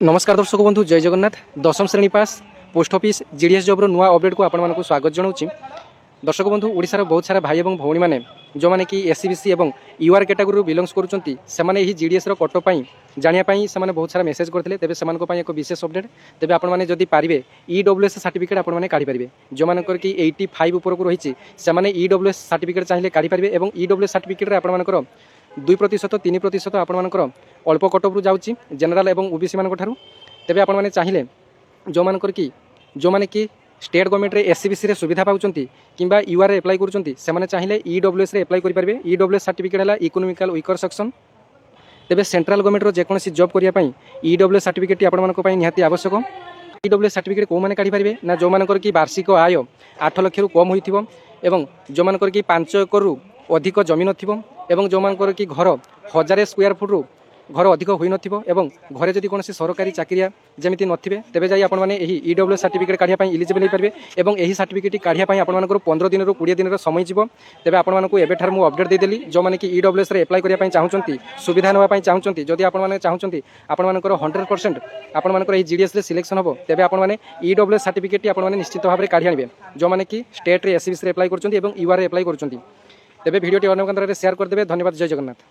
नमस्कार दर्शक बंधु जय जगन्नाथ। दशम श्रेणी पास पोस्ट ऑफिस जीडीएस जॉब नुआ अपडेट को आपको स्वागत जनाऊँ। दर्शक बंधु ओडिशार बहुत सारा भाई और भौणी मैंने जो मैंने कि एससीबीसी और यूआर कैटेगोरी बिलंग्स करुँच जीडीएस कटअप जानापी से बहुत सारा मेसेज करते तेज से एक विशेष अपडेट तेज आपड़ी पारे ईडब्ल्यूएस सर्टिफिकेट आपने काढ़ी जो मानकर कि 85 उपरकू रही से ईडब्ल्यूएस सर्टिफिकेट चाहिए काढ़ी और ईडब्ल्यूएस सर्टिफिकेट आपर 2% 3% आपर अल्प कटअप जाऊँगी जेनेराल और ओबीसी मान तेज आपने चाहिए जो मानकर कि जो मैंने कि स्टेट गवर्नमेंट रे एससीबीसी सुविधा पाँच कि यूआर एप्लाई करें चाहिए ईडब्ल्यूएस एप्लाई करेंगे। ईडब्ल्यूएस सर्टिफिकेट है इकोनॉमिकल वीकर सेक्शन। तेज सेंट्रल गवर्नमेंट जेकोसी जॉब करने ईडब्ल्यूएस सर्टिफिकेट आपण निहाती आवश्यक। ईडब्ल्यूएस सर्टिफिकेट कौ मैंने काढ़ी ना जो मानकर कि वार्षिक आय 8 लाख रु कम होइथिबो एवं जो मानकर कि 5 एकर रु अधिक जमीन थिबो एवं जो मानकर कि घर 1000 स्क्वायर फुट रु घर अधिक होई नथिबो एवं घरे जदि कोनोसी सरकारी चाकरिया जमिति नथिबे तेबे जाई आपण माने एही ईडब्ल्यूएस सर्टिफिकेट काढिया पई एलिजिबल होई परबे एवं एही सर्टिफिकेट काढिया पई आपण मानकर 15 दिन रु 20 दिन रो समय जिवो। तेबे आपण मानकु एबेठार मु अपडेट दे देली जो माने कि ईडब्ल्यूएस रे अप्लाई करिया पई चाहुचंती सुविधा नवा पई चाहुचंती जदि आपण माने चाहुचंती आपण मानकर 100% आपण मानकर एही जीडीएस रे सिलेक्शन हबो तेबे आपण माने ईडब्ल्यूएस सर्टिफिकेट आपण माने निश्चित भाबरे काढि आनिबे जो माने कि स्टेट रे एससीबीसी रे अप्लाई करचंती एवं यूआर रे अप्लाई करचंती। तेबे वीडियो टी अन्य केन्द्र रे शेयर कर देबे। धन्यवाद। जय जगन्नाथ।